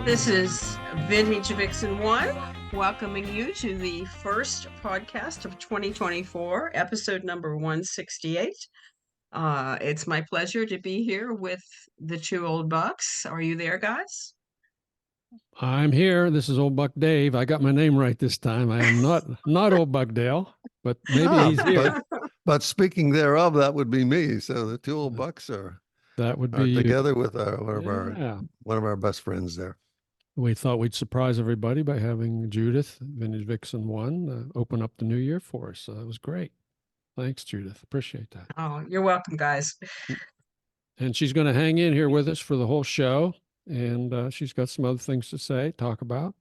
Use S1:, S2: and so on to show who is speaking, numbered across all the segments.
S1: This is Vintage Vixen 1, welcoming you to the first podcast of 2024, episode number 168. It's my pleasure to be here with the two old bucks. Are you there, guys?
S2: I'm here. This is Old Buck Dave. I got my name right this time. I am not Old Buck Dale, but maybe he's here.
S3: But speaking thereof, that would be me. So the two old bucks are together with one of our best friends there.
S2: We thought we'd surprise everybody by having Judith, Vintage Vixen 1, open up the new year for us. So that was great. Thanks, Judith. Appreciate that.
S1: Oh, you're welcome, guys.
S2: And she's going to hang in here with us for the whole show. And she's got some other things to say, talk about.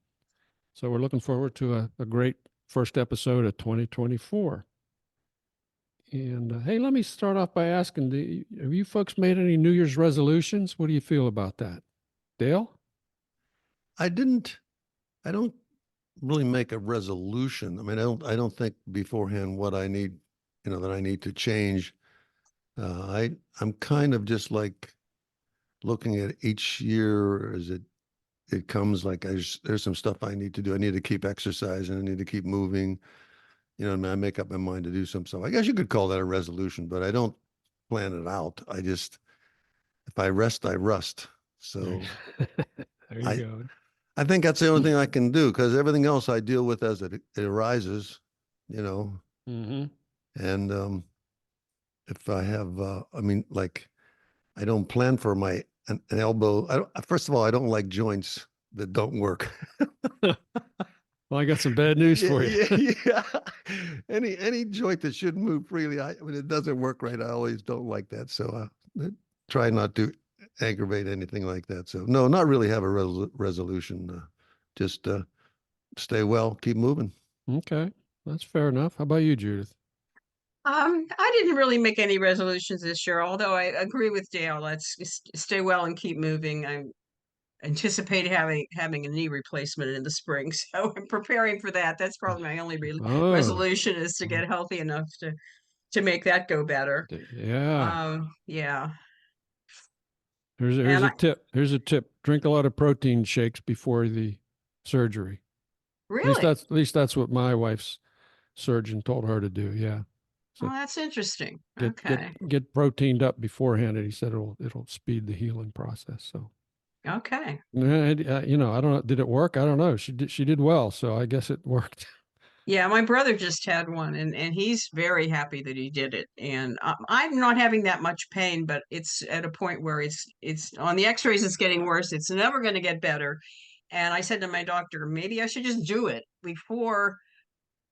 S2: So we're looking forward to a great first episode of 2024. And hey, let me start off by asking, have you folks made any New Year's resolutions? What do you feel about that? Dale?
S3: I don't really make a resolution. I mean, I don't think beforehand what I need, that I need to change. I'm kind of just like looking at each year as it comes. Like there's some stuff I need to do. I need to keep exercising. I need to keep moving. I make up my mind to do some stuff. I guess you could call that a resolution, but I don't plan it out. If I rest, I rust. So
S2: there you go.
S3: I think that's the only thing I can do, because everything else I deal with as it arises,
S2: Mm-hmm.
S3: And if I have, I don't plan for an elbow. First of all, I don't like joints that don't work.
S2: Well, I got some bad news for you.
S3: Yeah. Any joint that should move freely, when it doesn't work right, I always don't like that. So I try not to aggravate anything like that. So no, not really have a resolution. Just stay well, keep moving.
S2: Okay, that's fair enough. How about you, Judith?
S1: I didn't really make any resolutions this year, although I agree with Dale. Let's stay well and keep moving. I anticipate having a knee replacement in the spring, so I'm preparing for that. That's probably my only resolution, is to get healthy enough to make that go better.
S2: Yeah.
S1: Yeah.
S2: Here's a tip. Here's a tip. Drink a lot of protein shakes before the surgery.
S1: Really?
S2: At least that's what my wife's surgeon told her to do. Yeah.
S1: So that's interesting.
S2: Get proteined up beforehand, and he said it'll speed the healing process. So.
S1: Okay.
S2: And, I don't know. Did it work? I don't know. She did well, so I guess it worked.
S1: Yeah, my brother just had one, and he's very happy that he did it. And I'm not having that much pain, but it's at a point where it's on the x-rays, it's getting worse. It's never going to get better. And I said to my doctor, maybe I should just do it before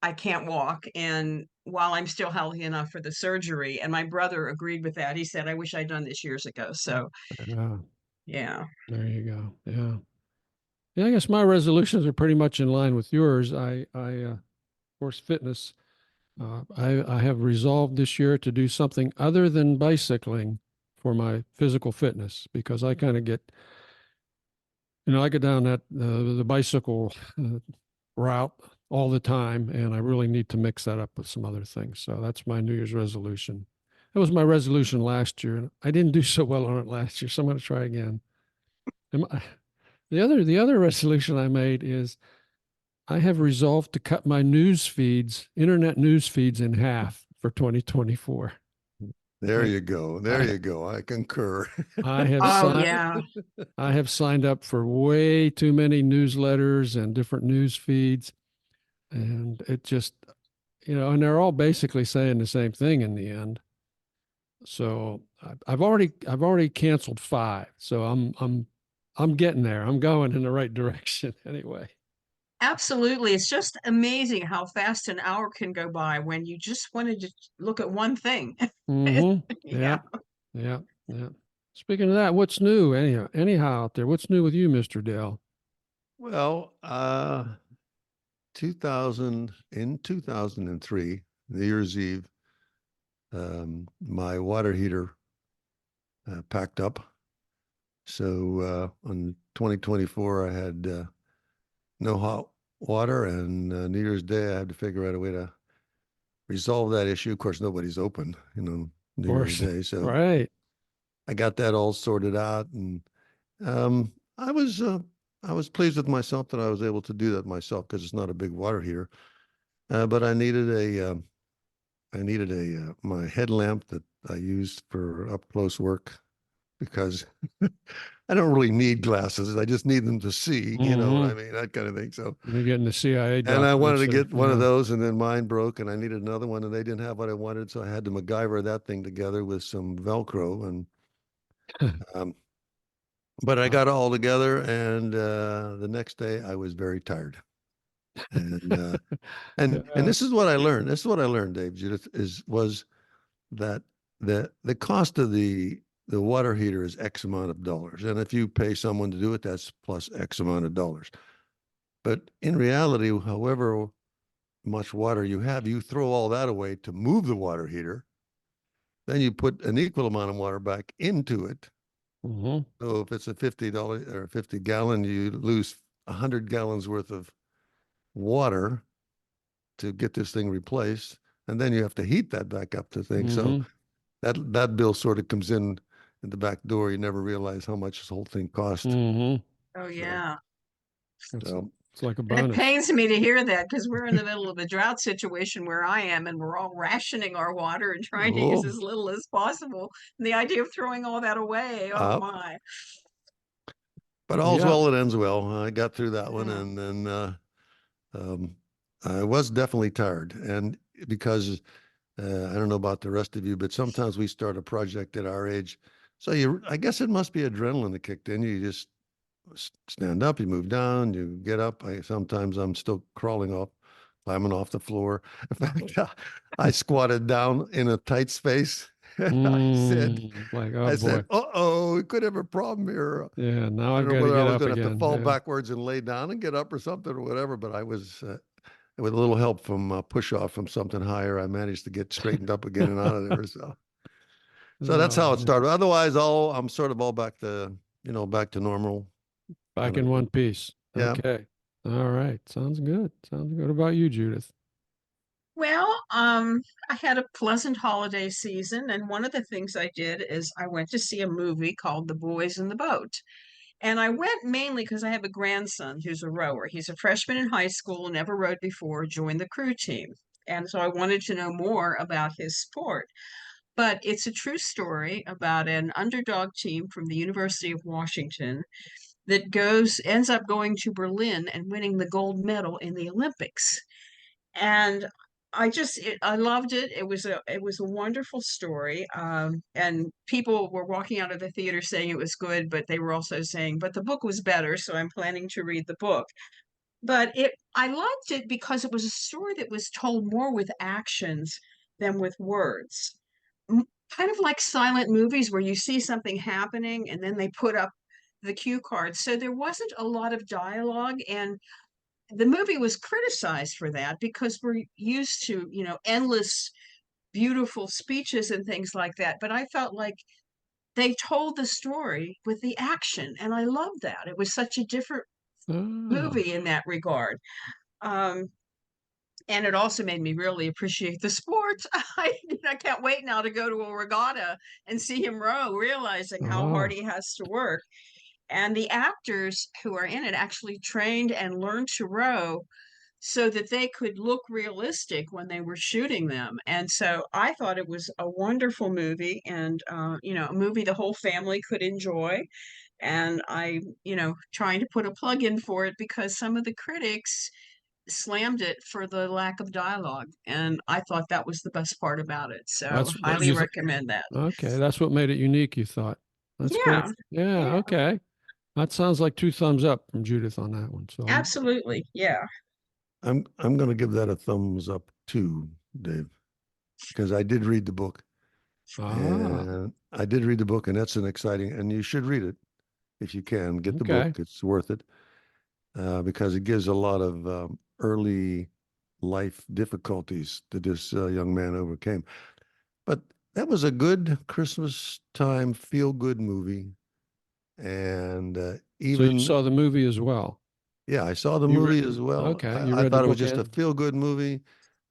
S1: I can't walk, and while I'm still healthy enough for the surgery. And my brother agreed with that. He said, I wish I'd done this years ago. So yeah.
S2: There you go. Yeah. Yeah, I guess my resolutions are pretty much in line with yours. Of course, fitness. I have resolved this year to do something other than bicycling for my physical fitness, because I kind of get, I go down that the bicycle route all the time, and I really need to mix that up with some other things. So that's my New Year's resolution. That was my resolution last year, and I didn't do so well on it last year, so I'm going to try again. The other resolution I made is I have resolved to cut my internet news feeds in half for 2024.
S3: There you go. You go. I concur.
S2: I have signed up for way too many newsletters and different news feeds. And it just, and they're all basically saying the same thing in the end. So I've already canceled 5. So I'm getting there. I'm going in the right direction anyway.
S1: Absolutely. It's just amazing how fast an hour can go by when you just wanted to look at one thing.
S2: Mm-hmm. Yeah. Speaking of that, what's new anyhow out there? What's new with you, Mr. Dale?
S3: Well, 2003, New Year's Eve, my water heater packed up. So on 2024, I had no hot water, and New Year's Day, I had to figure out a way to resolve that issue. Of course, nobody's open, New Year's Day. So
S2: right.
S3: I got that all sorted out, and I was I was pleased with myself that I was able to do that myself because it's not a big water heater. But I needed my headlamp that I used for up close work because I don't really need glasses. I just need them to see, you know what I mean? That kind of thing. So,
S2: You're getting the CIA
S3: and I wanted
S2: documents
S3: to
S2: there.
S3: get one of
S2: Yeah.
S3: those, and then mine broke, and I needed another one, and they didn't have what I wanted, so I had to MacGyver that thing together with some Velcro, and um, but I
S2: Wow.
S3: got it all together, and the next day I was very tired, and and
S2: Yeah.
S3: this is what I learned. This is what I learned, Dave, Judith, was that the cost of the water heater is X amount of dollars, and if you pay someone to do it, that's plus X amount of dollars. But in reality, however much water you have, you throw all that away to move the water heater. Then you put an equal amount of water back into it.
S2: Mm-hmm.
S3: So if it's a $50 or 50 gallon, you lose 100 gallons worth of water to get this thing replaced. And then you have to heat that back up to things. So
S2: Mm-hmm.
S3: that bill sort of comes in the back door. You never realize how much this whole thing cost.
S2: Mm-hmm.
S1: Oh,
S3: So,
S1: yeah.
S3: so
S2: It's like a
S1: And it
S2: bonus.
S1: pains me to hear that because we're in the middle of a drought situation where I am, and we're all rationing our water and trying to use
S3: oh,
S1: as little as possible. And the idea of throwing all that away, oh
S3: uh,
S1: my.
S3: but all's
S2: Yeah.
S3: well that ends well. I got through that one,
S1: Yeah.
S3: and then um, I was definitely tired, and because I don't know about the rest of you, but sometimes we start a project at our age. So I guess it must be adrenaline that kicked in. You just stand up, you move down, you get up. Sometimes I'm still climbing off the floor. In fact, I squatted down in a tight space.
S2: Like, oh
S3: I
S2: boy.
S3: said, uh-oh, we could have a problem here.
S2: Yeah. Now
S3: I
S2: I've
S3: don't know
S2: got to
S3: whether I
S2: get
S3: was
S2: up
S3: going to have to
S2: again.
S3: fall
S2: Yeah.
S3: backwards and lay down and get up or something or whatever, but I was, with a little help from push off from something higher, I managed to get straightened up again and out of there. So that's
S2: Oh,
S3: how it
S2: man.
S3: started. Otherwise, I'm sort of all back to, back to normal.
S2: Back
S3: Kind
S2: in
S3: of,
S2: one piece.
S3: yeah.
S2: Okay. All right. Sounds good. Sounds good. What about you, Judith?
S1: Well, I had a pleasant holiday season, and one of the things I did is I went to see a movie called The Boys in the Boat. And I went mainly because I have a grandson who's a rower. He's a freshman in high school, never rowed before, joined the crew team. And so I wanted to know more about his sport. But it's a true story about an underdog team from the University of Washington that ends up going to Berlin and winning the gold medal in the Olympics. And I loved it. It was a wonderful story. And people were walking out of the theater saying it was good, but they were also saying, but the book was better, so I'm planning to read the book. But I liked it because it was a story that was told more with actions than with words. Kind of like silent movies where you see something happening and then they put up the cue cards. So there wasn't a lot of dialogue, and the movie was criticized for that because we're used to, endless beautiful speeches and things like that. But I felt like they told the story with the action, and I loved that. It was such a different
S2: Oh,
S1: movie in that regard. Um, and it also made me really appreciate the sport. I can't wait now to go to a regatta and see him row, realizing how hard
S2: oh,
S1: he has to work. And the actors who are in it actually trained and learned to row so that they could look realistic when they were shooting them. And so I thought it was a wonderful movie, and a movie the whole family could enjoy. And trying to put a plug in for it because some of the critics slammed it for the lack of dialogue, and I thought that was the best part about it. So
S2: that's what
S1: highly
S2: you thought.
S1: recommend that.
S2: Okay. That's what made it unique, you thought. That's great.
S1: Yeah,
S2: Yeah.
S1: yeah,
S2: Okay. That sounds like two thumbs up from Judith on that one. So
S1: absolutely. Yeah.
S3: I'm going to give that a thumbs up too, Dave, because I did read the book
S2: ah,
S3: and that's an exciting, and you should read it if you can get the book.
S2: okay.
S3: It's worth it because it gives a lot of early life difficulties that this young man overcame. But that was a good Christmas time feel good movie. And
S2: So you
S3: even,
S2: saw the movie as well.
S3: yeah, I saw the
S2: You read,
S3: movie as well.
S2: okay. You
S3: I
S2: read the
S3: thought it was
S2: book
S3: just a
S2: and,
S3: feel good movie.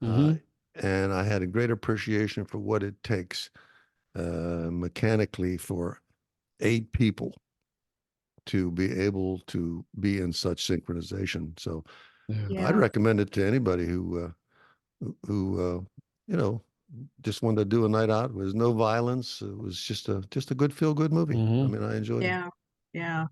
S3: Uh,
S2: mm-hmm.
S3: and I had a great appreciation for what it takes mechanically for 8 people to be able to be in such synchronization. So
S2: Yeah.
S1: Yeah.
S3: I'd recommend it to anybody who you know, just wanted to do a night out. There was no violence. It was just a good feel good movie. I
S2: Mhm.
S3: mean, I enjoyed it.
S1: Yeah. Yeah.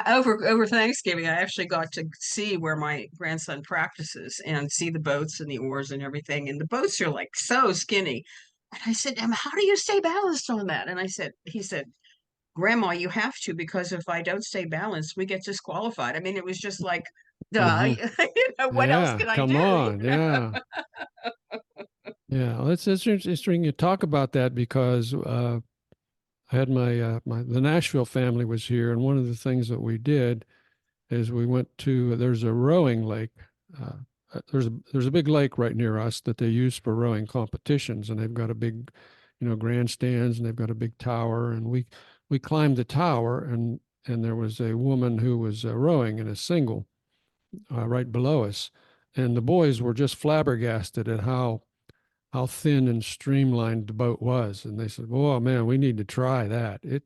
S1: Over Thanksgiving, I actually got to see where my grandson practices and see the boats and the oars and everything. And the boats are like so skinny. And I said, how do you stay balanced on that? And he said, Grandma, you have to, because if I don't stay balanced, we get disqualified. I mean, it was just like, duh,
S2: Mhm.
S1: what else
S2: Yeah,
S1: can I
S2: come
S1: do?
S2: on. Yeah. Yeah. Well, it's interesting you talk about that because I had the Nashville family was here, and one of the things that we did is we went to there's a rowing lake. There's a big lake right near us that they use for rowing competitions, and they've got a big, grandstands, and they've got a big tower, and we climbed the tower, and there was a woman who was rowing in a single right below us, and the boys were just flabbergasted at how thin and streamlined the boat was, and they said, "Oh man, we need to try that." It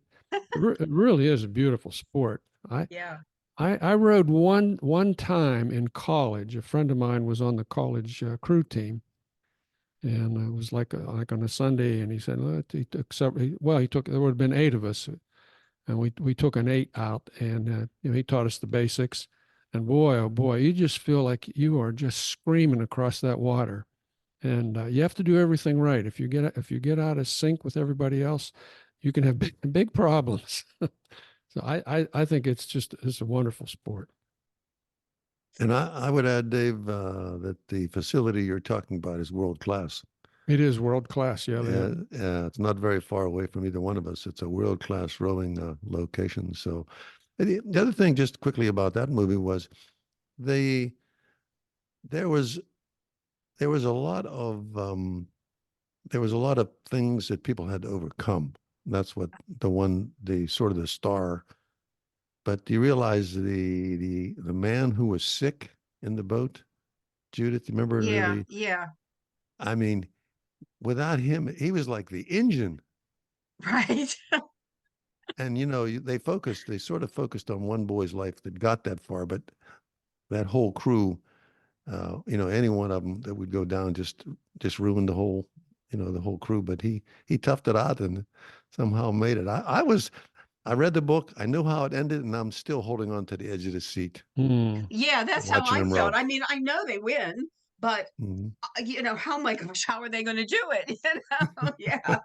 S2: really is a beautiful sport. I
S1: Yeah.
S2: I rode one time in college. A friend of mine was on the college crew team, and it was like on a Sunday. And he said, he took he took there would have been 8 of us, and we took an 8 out, and he taught us the basics. And boy, oh boy, you just feel like you are just screaming across that water, and you have to do everything right. If you get out of sync with everybody else, you can have big problems. So I think it's a wonderful sport.
S3: And I would add, Dave, that the facility you're talking about is world class.
S2: It is world class. Yeah,
S3: It's not very far away from either one of us. It's a world class rowing location. So the other thing, just quickly about that movie was they there was there was a lot of things that people had to overcome. That's what the sort of the star. But do you realize the man who was sick in the boat, Judith? Remember
S1: Yeah.
S3: the?
S1: Yeah.
S3: I mean, without him, he was like the engine.
S1: Right.
S3: And they sort of focused on one boy's life that got that far, but that whole crew, any one of them that would go down just ruined the whole crew. But he toughed it out and somehow made it. I read the book. I knew how it ended, and I'm still holding on to the edge of the seat
S2: Mm.
S1: Yeah, that's how
S3: watching
S1: I
S3: him
S1: felt.
S3: row.
S1: I mean, I know they win, but
S3: Mhm.
S1: how my gosh, how are they going to do it? Yeah.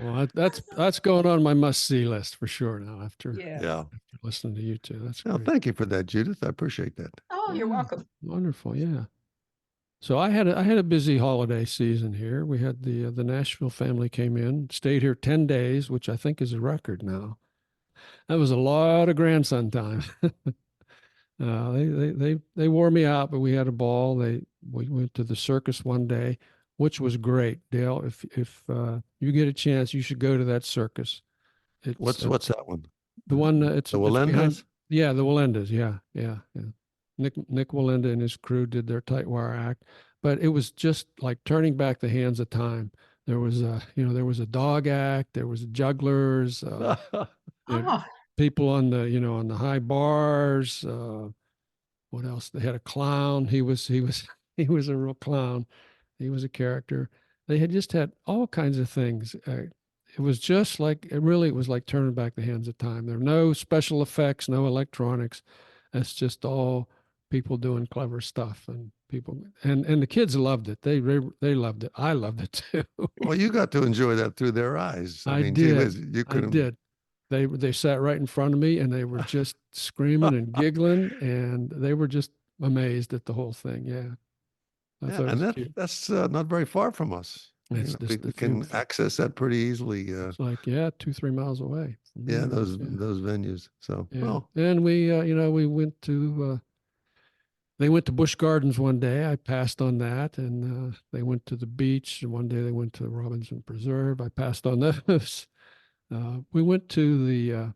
S2: Well, that's going on my must see list for sure now after
S1: Yeah.
S3: Yeah.
S2: listening to you two. That's
S3: Well,
S2: great.
S3: thank you for that, Judith. I appreciate that.
S1: Oh, you're
S2: Yeah,
S1: welcome.
S2: wonderful. Yeah. So I had a busy holiday season here. We had the Nashville family came in, stayed here 10 days, which I think is a record now. That was a lot of grandson time. They wore me out, but we had a ball. We went to the circus one day, which was great. Dale, if you get a chance, you should go to that circus. It's
S3: What's that one?
S2: the one. It's
S3: The
S2: behind.
S3: Walendas?
S2: Yeah, the Walendas. Yeah, yeah, yeah. Nick Walenda and his crew did their tight wire act, but it was just like turning back the hands of time. There was a dog act. There was jugglers. There
S1: Oh,
S2: people on the high bars. What else? They had a clown. He was he was a real clown. He was a character. They had just had all kinds of things. It was like turning back the hands of time. There were no special effects, no electronics. That's just all people doing clever stuff, and the kids loved it. They loved it. I loved it too.
S3: Well, you got to enjoy that through their eyes. I
S2: I
S3: mean, gee whiz,
S2: did.
S3: you
S2: I
S3: couldn't.
S2: did. They sat right in front of me, and they were just screaming and giggling, and they were just amazed at the whole thing. Yeah, I
S3: Yeah,
S2: thought it
S3: and
S2: was cute.
S3: that's not very far from us.
S2: It's
S3: We
S2: just a
S3: can
S2: few.
S3: access that pretty easily.
S2: It's like 2-3 miles away from
S3: Yeah,
S2: here.
S3: those
S2: Yeah,
S3: those venues. So,
S2: yeah.
S3: well,
S2: And we went to. They went to Busch Gardens one day. I passed on that, and they went to the beach. And one day they went to Robinson Preserve. I passed on those. We went to the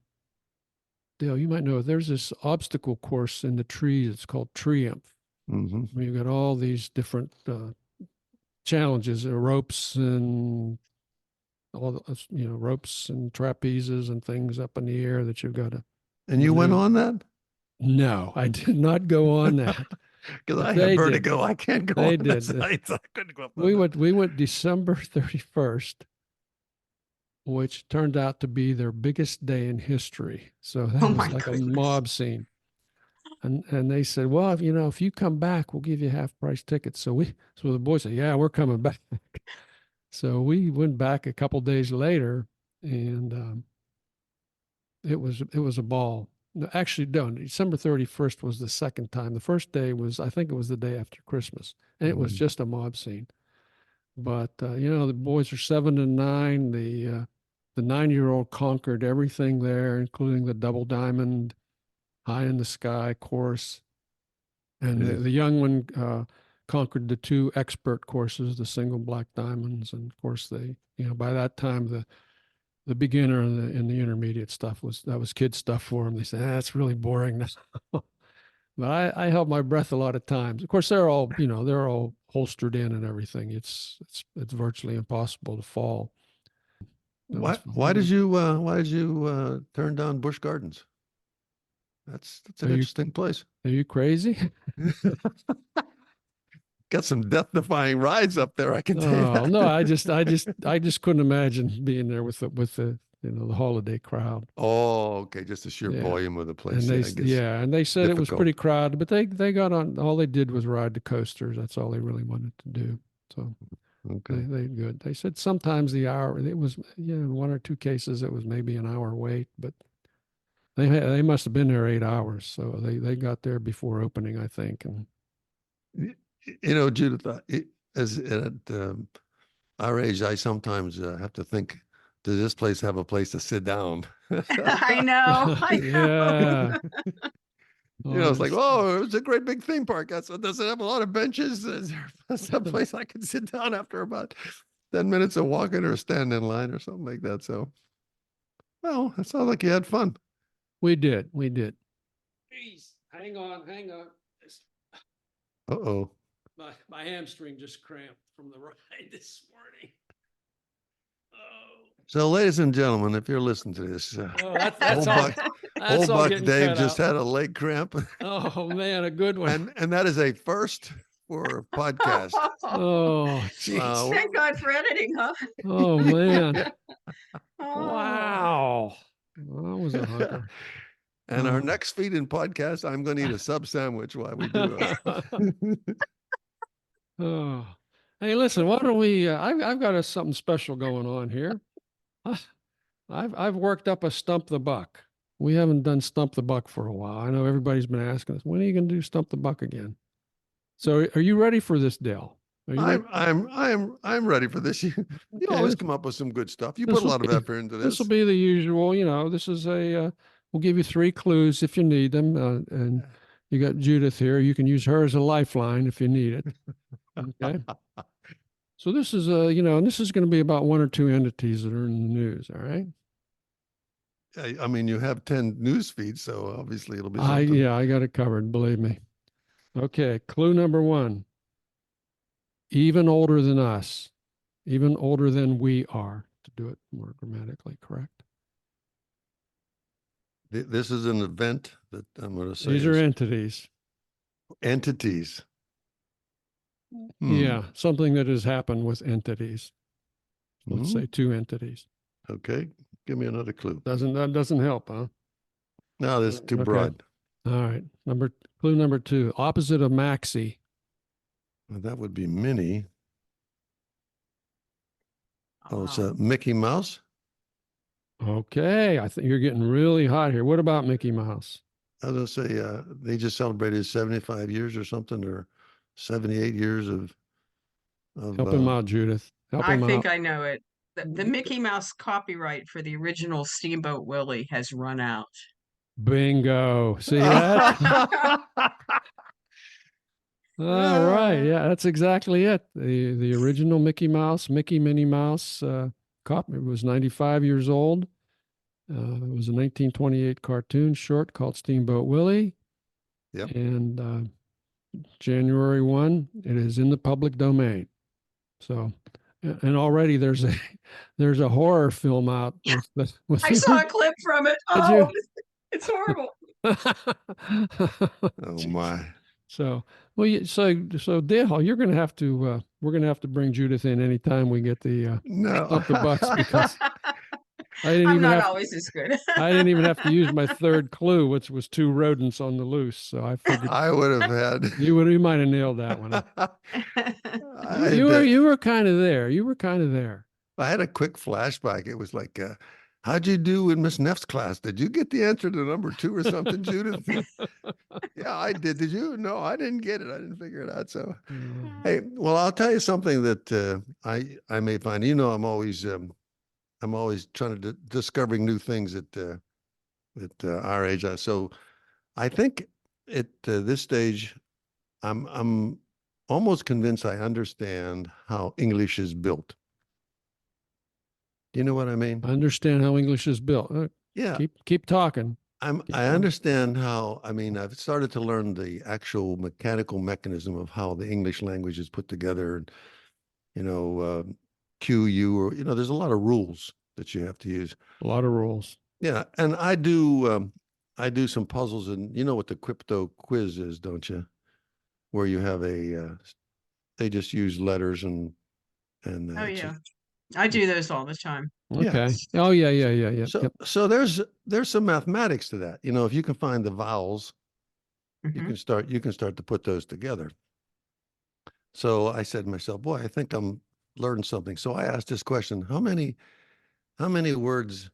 S2: Dale. You might know there's this obstacle course in the trees. It's called Triumph.
S3: mhm.
S2: Where you've got all these different challenges, ropes and all the ropes and trapezes and things up in the air that you've got to
S3: And you went on that?
S2: No, I did not go on that.
S3: Because
S2: But
S3: I
S2: they
S3: have
S2: did.
S3: vertigo. I can't go
S2: They
S3: on the
S2: did.
S3: sites. I couldn't go up on
S2: We
S3: that.
S2: went December 31st, which turned out to be their biggest day in history. So that
S1: Oh
S2: was
S1: my
S2: like a
S1: goodness.
S2: mob scene. And they said, well, if you come back, we'll give you half price tickets. So the boys said, yeah, we're coming back. So we went back a couple days later, and it was a ball. No, actually, no, December 31st was the second time. The first day was, I think it was the day after Christmas, and it was
S3: Mhm.
S2: just a mob scene. But the boys are 7 and 9. The 9-year-old conquered everything there, including the double diamond, high in the sky course, and
S3: Jeez.
S2: the young one conquered the 2 expert courses, the single black diamonds, and of course by that time the beginner and the intermediate stuff was kid stuff for them. They said, that's really boring now. But I held my breath a lot of times. Of course, they're all holstered in and everything. It's virtually impossible to fall.
S3: Why did you turn down Busch Gardens? That's an interesting place.
S2: Are you crazy?
S3: Got some death-defying rides up there, I can tell you
S2: Oh
S3: that.
S2: no, I just couldn't imagine being there with the the holiday crowd.
S3: Oh, okay, just the sheer
S2: Yeah.
S3: volume of the place.
S2: And
S3: I guess
S2: and they said it was
S3: difficult.
S2: pretty crowded, but they got on. All they did was ride the coasters. That's all they really wanted to do. So
S3: Okay.
S2: they good. They said sometimes the hour, it was, in 1 or 2 cases it was maybe an hour wait, but they must have been there 8 hours. So they got there before opening, I think. And
S3: Judith, as at our age, I sometimes have to think, does this place have a place to sit down?
S1: I know. I know.
S2: Yeah.
S3: It's like, oh, it's a great big theme park. Does it have a lot of benches? Is there some place I can sit down after about 10 minutes of walking or standing in line or something like that? So, well, it sounds like you had fun.
S2: We did. Jeez, hang on.
S3: Uh-oh.
S2: My hamstring just cramped from the ride this morning. Oh.
S3: So, ladies and gentlemen, if you're listening to this,
S2: That's
S3: old
S2: all.
S3: Buck,
S2: That's
S3: old
S2: all
S3: Buck
S2: getting
S3: Dave
S2: cut
S3: just
S2: out.
S3: had a leg cramp.
S2: Oh man, a good one.
S3: And that is a first for a podcast.
S2: Oh, jeez.
S1: Thank God for editing, huh?
S2: Oh man.
S1: Oh.
S2: Wow. Well, that was a hunker.
S3: And our
S2: Oh.
S3: next feed in podcast, I'm going to eat a sub sandwich while we do it.
S2: Oh. Hey, listen, why don't we, I've got something special going on here. I've worked up a Stump the Buck. We haven't done Stump the Buck for a while. I know everybody's been asking us, when are you going to do Stump the Buck again? So are you ready for this, Dale? Are you ready?
S3: I'm ready for this. You
S2: Okay,
S3: always come up with some good stuff. You
S2: this
S3: put a
S2: will
S3: lot of
S2: be-
S3: effort into
S2: This
S3: this.
S2: will be the usual, this is we'll give you 3 clues if you need them. And you got Judith here. You can use her as a lifeline if you need it. Okay. So this is and this is going to be about 1 or 2 entities that are in the news. All right.
S3: I mean, you have 10 news feeds, so obviously it'll be something.
S2: I got it covered. Believe me. Okay. Clue number 1. Even older than us, even older than we are, to do it more grammatically correct.
S3: This is an event that I'm going to say.
S2: These are entities.
S3: Entities.
S2: Yeah, something that has happened with entities. Let's say 2 entities.
S3: Okay. Give me another clue.
S2: That doesn't help, huh?
S3: No, this is too
S2: Okay.
S3: broad.
S2: All right. Clue number 2. Opposite of maxi.
S3: Well, that would be Minnie. Oh, it's
S1: Wow.
S3: a Mickey Mouse.
S2: Okay. I think you're getting really hot here. What about Mickey Mouse?
S3: I was going to say, they just celebrated 75 years or something, or 78 years of
S2: Help him out, Judith. Help
S1: I
S2: him
S1: think
S2: out.
S1: I know it. The Mickey Mouse copyright for the original Steamboat Willie has run out.
S2: Bingo. See that? All right. Yeah, that's exactly it. The original Mickey Mouse, Minnie Mouse, it was 95 years old. It was a 1928 cartoon short called Steamboat Willie.
S3: Yep.
S2: And January 1, it is in the public domain. So, and already there's a horror film out.
S1: Yeah.
S2: With
S1: I saw a clip from it.
S2: Did
S1: Oh,
S2: you?
S1: It's horrible.
S3: Oh my.
S2: So, well, so Dale, you're going to have to, we're going to have to bring Judith in anytime we get the,
S3: No.
S2: up the bucks, because I didn't
S1: I'm
S2: even
S1: not
S2: have,
S1: always as good.
S2: I didn't even have to use my third clue, which was 2 rodents on the loose. So I figured
S3: I would have had.
S2: you might have nailed that one. You were kind of there. You were kind of there.
S3: I had a quick flashback. It was like, how'd you do in Miss Neff's class? Did you get the answer to number 2 or something, Judith? Yeah, I did. Did you? No, I didn't get it. I didn't figure it out. So, hey, well, I'll tell you something that I may find. You know, I'm always trying to discovering new things at our age. So, I think at this stage, I'm almost convinced I understand how English is built. Do you know what I mean?
S2: I understand how English is built.
S3: Yeah.
S2: Keep talking.
S3: I understand how, I mean, I've started to learn the actual mechanical mechanism of how the English language is put together, and, you know, QU, or, you know, there's a lot of rules that you have to use.
S2: A lot of rules.
S3: Yeah. And I do some puzzles, and you know what the crypto quiz is, don't you? Where you have they just use letters and
S1: Oh yeah, I do those all the time.
S2: Okay. Yeah. Oh yeah.
S3: So there's some mathematics to that. You know, if you can find the vowels, you can start to put those together. So I said to myself, boy, I think I'm learning something. So I asked this question: how many words,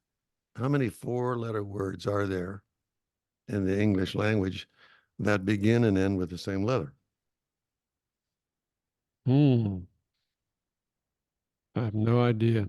S3: how many 4-letter words are there in the English language that begin and end with the same letter?
S2: I have no idea.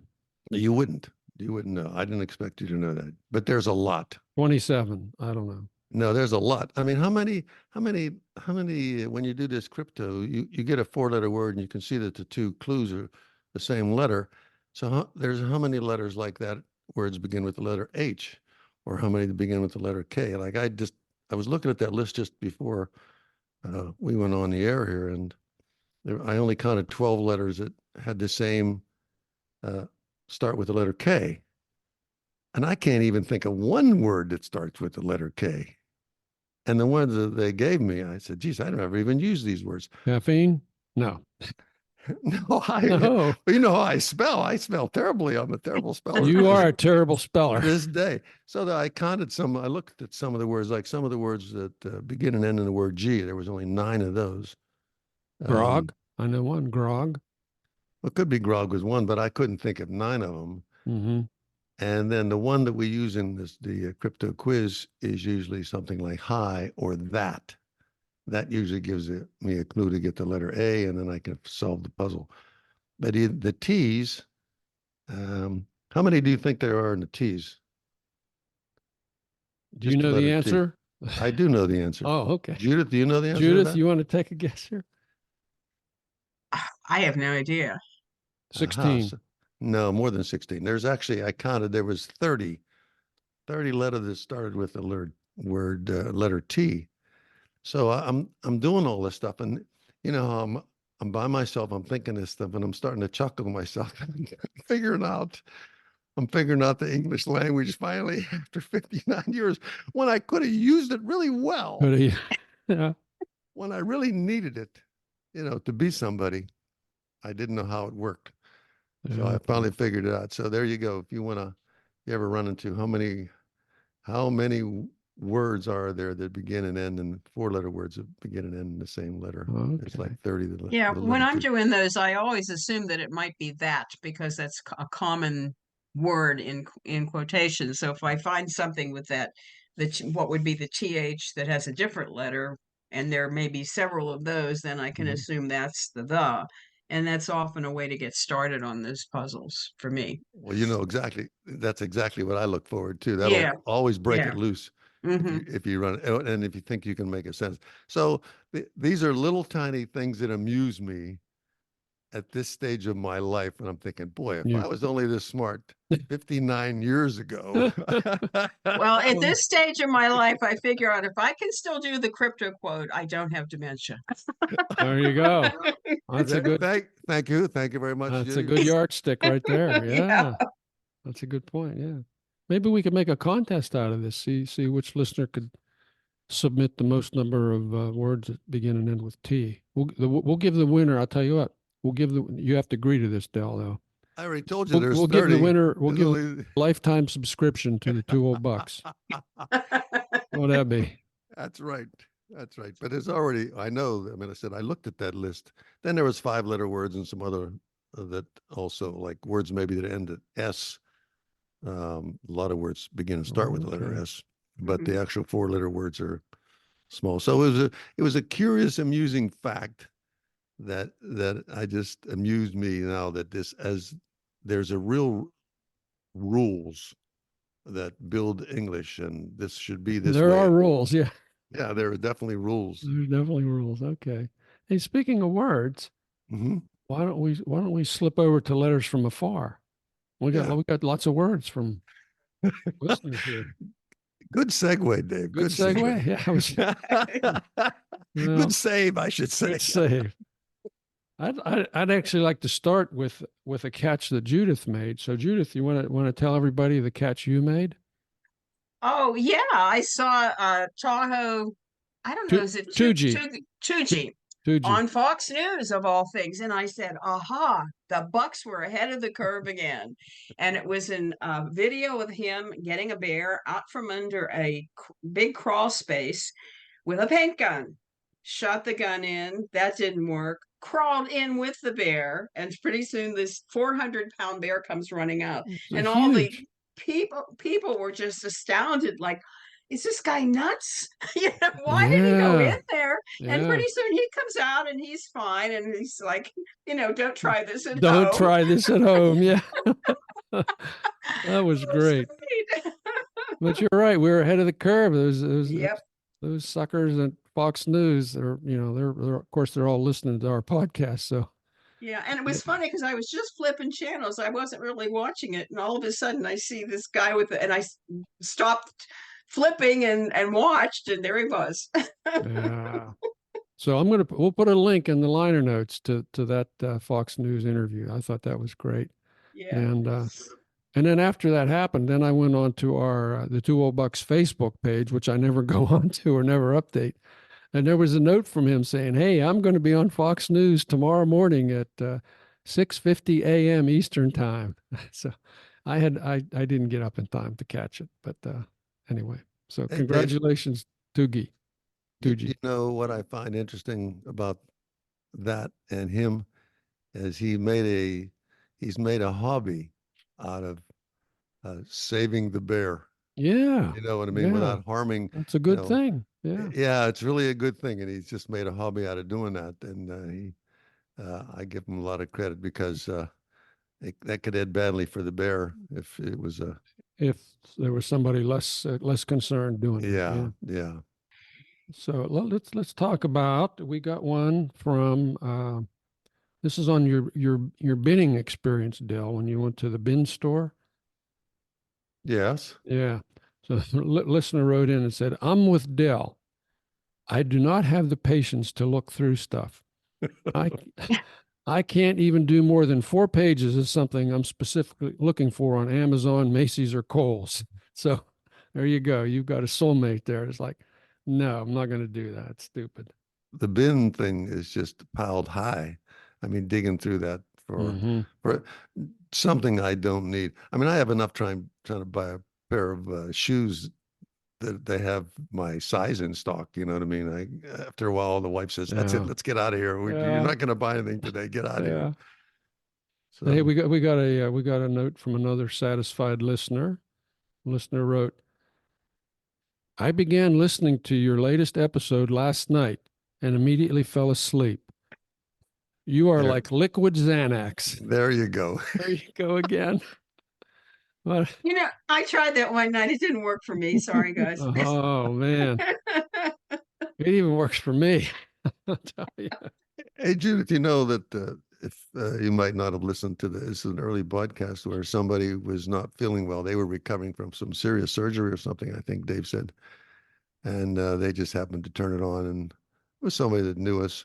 S3: You wouldn't know. I didn't expect you to know that, but there's a lot.
S2: 27. I don't know.
S3: No, there's a lot. I mean, how many, when you do this crypto, you get a 4-letter word and you can see that the 2 clues are the same letter. So there's how many letters like that words begin with the letter H, or how many begin with the letter K? Like I was looking at that list just before we went on the air here, and I only counted 12 letters that had the same start with the letter K. And I can't even think of one word that starts with the letter K. And the ones that they gave me, I said, geez, I don't ever even use these words.
S2: Caffeine? No.
S3: No. You know how I spell. I spell terribly. I'm a terrible speller.
S2: You are a terrible speller.
S3: This day. So that I looked at some of the words, like some of the words that begin and end in the word G. There was only 9 of those.
S2: Grog? I know one. Grog.
S3: Well, it could be grog was one, but I couldn't think of 9 of them.
S2: Mm-hmm.
S3: And then the one that we use in the crypto quiz is usually something like hi or that. That usually gives me a clue to get the letter A, and then I can solve the puzzle. But the T's, how many do you think there are in the T's?
S2: Do you know the answer?
S3: I do know the answer.
S2: Oh, okay.
S3: Judith, do you know the answer?
S2: Judith, you want to take a guess here?
S1: I have no idea.
S2: 16.
S3: No, more than 16. There's actually, I counted, there was 30 letters that started with the letter T. So I'm doing all this stuff, and you know, I'm by myself, I'm thinking this stuff, and I'm starting to chuckle to myself. I'm figuring out the English language finally after 59 years, when I could have used it really well.
S2: Yeah.
S3: When I really needed it, you know, to be somebody. I didn't know how it worked. So I finally figured it out. So there you go. If you ever run into how many words are there that begin and end in 4-letter words that begin and end in the same letter?
S2: Okay.
S3: It's like 30.
S1: Yeah, when I'm doing those, I always assume that it might be that, because that's a common word in quotations. So if I find something with what would be the TH that has a different letter, and there may be several of those, then I can assume that's the. And that's often a way to get started on those puzzles for me.
S3: Well, you know, that's exactly what I look forward to. That'll always break it loose if you run it, and if you think you can make a sense. So these are little tiny things that amuse me at this stage of my life. And I'm thinking, boy, if I was only this smart 59 years ago.
S1: Well, at this stage of my life, I figure out if I can still do the crypto quote, I don't have dementia.
S2: There you go. That's a good.
S3: Thank you very much.
S2: That's a good yardstick right there. Yeah.
S1: Yeah.
S2: That's a good point. Yeah. maybe we could make a contest out of this. See which listener could submit the most number of words that begin and end with T. We'll give the winner. I'll tell you what. You have to agree to this, Del, though.
S3: I already told you there's
S2: We'll
S3: 30.
S2: give the winner. We'll
S3: There's
S2: give
S3: only-
S2: a lifetime subscription to the 2 old bucks. What'd that be?
S3: That's right. That's right. But it's already, I know, I mean, I said, I looked at that list. Then there was 5-letter words and some other that also like words maybe that end at S. A lot of words begin and start with the letter
S2: Okay.
S3: S, but the actual 4-letter words are small. So it was a curious, amusing fact that I just amused me now that there's a real rules that build English, and this should be this way.
S2: There are rules. Yeah.
S3: Yeah, there are definitely rules.
S2: There's definitely rules. Okay. Hey, speaking of words,
S3: Hmm.
S2: why don't we slip over to letters from afar? We got lots of words from listeners here.
S3: Good segue, Dave.
S2: Good segue. Yeah, I was well,
S3: Good save, I should say.
S2: good save. I'd actually like to start with a catch that Judith made. So Judith, you want to tell everybody the catch you made?
S1: Oh yeah, I saw Tahoe. I don't know, is it
S2: Toogee.
S1: Toogee
S2: Toogee.
S1: on Fox News of all things, and I said, "Aha! The Bucks were ahead of the curve again." And it was a video of him getting a bear out from under a big crawl space with a paint gun. Shot the gun in. That didn't work. Crawled in with the bear, and pretty soon this 400-pound bear comes running out, and all the people were just astounded, like, is this guy nuts? Why did he go in there? And pretty soon he comes out and he's fine, and he's like, don't try this at home.
S2: Don't try this at home. Yeah. That was great. But you're right. We were ahead of the curve. Those suckers at Fox News, they're of course they're all listening to our podcast. So
S1: yeah, and it was funny because I was just flipping channels. I wasn't really watching it, and all of a sudden I see this guy and I stopped flipping and watched, and there he was.
S2: yeah. So we'll put a link in the liner notes to that Fox News interview. I thought that was great.
S1: Yeah.
S2: And then after that happened, then I went on to our the 2 Old Bucks Facebook page, which I never go on to or never update. And there was a note from him saying, "Hey, I'm going to be on Fox News tomorrow morning at 6:50 a.m. Eastern time." So I didn't get up in time to catch it, but anyway. So
S3: Hey,
S2: congratulations, Toogee.
S3: You know what I find interesting about that and him is he's made a hobby out of saving the bear.
S2: Yeah.
S3: You know what I mean?
S2: Yeah.
S3: Without harming.
S2: That's a good thing. Yeah.
S3: Yeah, it's really a good thing. And he's just made a hobby out of doing that. And I give him a lot of credit because that could end badly for the bear if it was
S2: if there was somebody less concerned doing it.
S3: Yeah.
S2: So let's talk about, we got one from this is on your binning experience, Dell, when you went to the bin store.
S3: Yes.
S2: Yeah. So the listener wrote in and said, "I'm with Dell. I do not have the patience to look through stuff. I can't even do more than 4 pages of something I'm specifically looking for on Amazon, Macy's, or Kohl's." So there you go. You've got a soulmate there. It's like, no, I'm not going to do that. It's stupid.
S3: The bin thing is just piled high. I mean, digging through that for something I don't need. I mean, I have enough trying to buy a pair of shoes that they have my size in stock. You know what I mean? After a while, the wife says, "That's it. Let's get out of here. You're not going to buy anything today. Get out of here." So,
S2: hey, we got a note from another satisfied listener. Listener wrote, "I began listening to your latest episode last night and immediately fell asleep. You are like liquid Xanax."
S3: There you go.
S2: There you go again. But,
S1: I tried that one night. It didn't work for me. Sorry, guys.
S2: Oh man, it even works for me. I'll tell you.
S3: Hey, Judith, you know that if you might not have listened to this is an early podcast where somebody was not feeling well. They were recovering from some serious surgery or something, I think Dave said. And they just happened to turn it on, and it was somebody that knew us.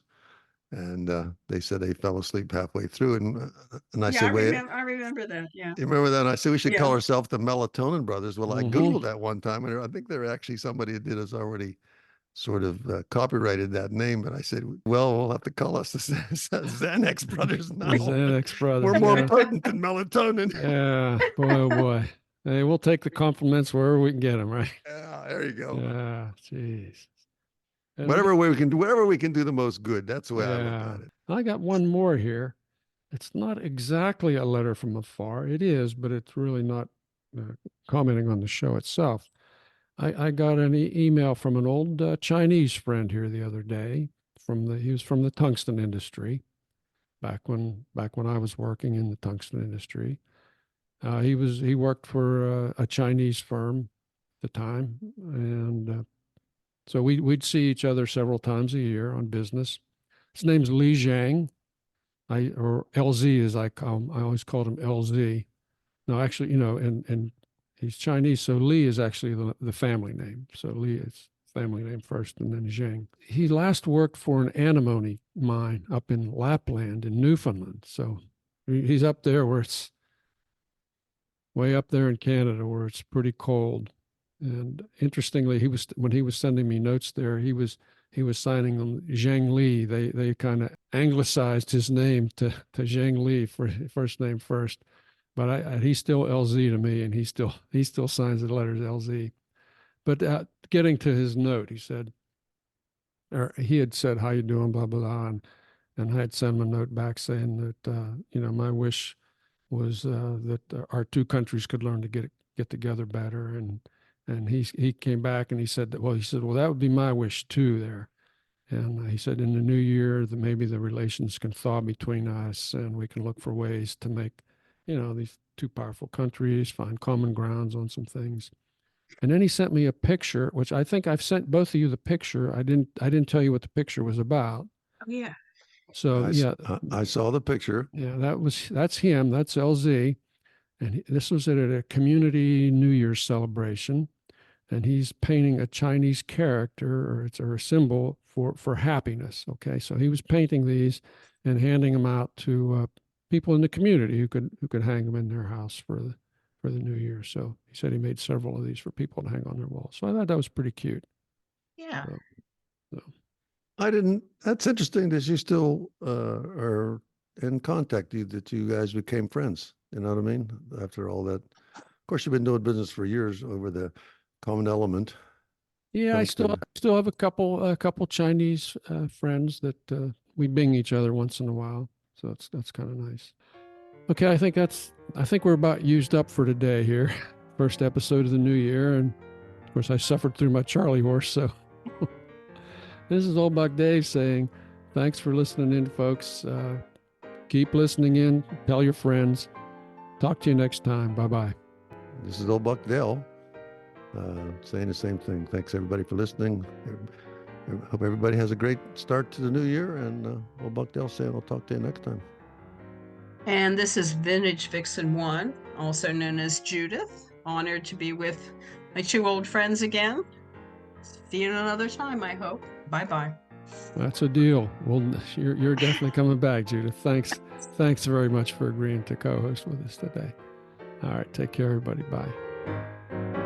S3: And they said they fell asleep halfway through. And I
S1: Yeah,
S3: said, wait,
S1: I remember that. Yeah.
S3: you remember that? And I said, we should call
S1: Yeah.
S3: ourselves the Melatonin Brothers. Well, I
S2: Mhm.
S3: Googled that one time, and I think there actually somebody that did us already sort of copyrighted that name. But I said, well, we'll have to call us the Xanax Brothers now.
S2: The Xanax brothers.
S3: We're more
S2: yeah.
S3: potent than melatonin.
S2: Yeah, boy, oh boy. Hey, we'll take the compliments wherever we can get them, right?
S3: Yeah, there you go.
S2: Yeah, jeez. And
S3: Whatever way we can do, whatever we can do the most good. That's the way I look
S2: yeah,
S3: at it.
S2: I got one more here. It's not exactly a letter from afar. It is, but it's really not commenting on the show itself. I got an email from an old Chinese friend here the other day. He was from the tungsten industry back when I was working in the tungsten industry. He worked for a Chinese firm at the time, and so we'd see each other several times a year on business. His name's Li Zhang, or LZ as I call him. I always called him LZ. No, actually, and he's Chinese, so Li is actually the family name. So Li is family name first, and then Zhang. He last worked for an antimony mine up in Lapland in Newfoundland. So he's up there where it's way up there in Canada where it's pretty cold. And interestingly, when he was sending me notes there, he was signing them Zhang Li. They kind of anglicized his name to Zhang Li for first name first. But he's still LZ to me, and he still signs the letters LZ. But getting to his note, he had said, "How you doing?" Blah blah blah, and I had sent him a note back saying that my wish was that our two countries could learn to get together better. And he came back and he said, well, that would be my wish too there. And he said, in the new year, that maybe the relations can thaw between us and we can look for ways to make, these two powerful countries find common grounds on some things. And then he sent me a picture, which I think I've sent both of you the picture. I didn't tell you what the picture was about.
S1: Oh, yeah.
S2: So
S3: I saw the picture.
S2: Yeah, that's him. That's LZ. And this was at a community New Year's celebration. And he's painting a Chinese character or a symbol for happiness. Okay, so he was painting these and handing them out to people in the community who could hang them in their house for the New Year. So he said he made several of these for people to hang on their walls. So I thought that was pretty cute.
S1: Yeah.
S2: So.
S3: That's interesting that you still are in contact, that you guys became friends. You know what I mean? After all that, of course, you've been doing business for years over the common element.
S2: Yeah, I still have a couple Chinese friends that we bing each other once in a while. So that's kind of nice. Okay, I think we're about used up for today here. First episode of the new year, and of course I suffered through my Charley horse. So this is Old Buck Dave saying, thanks for listening in, folks. Keep listening in. Tell your friends. Talk to you next time. Bye-bye.
S3: This is Old Buck Dale saying the same thing. Thanks, everybody, for listening. I hope everybody has a great start to the new year. And Old Buck Dale saying I'll talk to you next time.
S1: And this is Vintage Vixen 1, also known as Judith. Honored to be with my two old friends again. See you another time, I hope. Bye-bye.
S2: That's a deal. Well, you're definitely coming back, Judith. Thanks very much for agreeing to co-host with us today. All right, take care, everybody. Bye.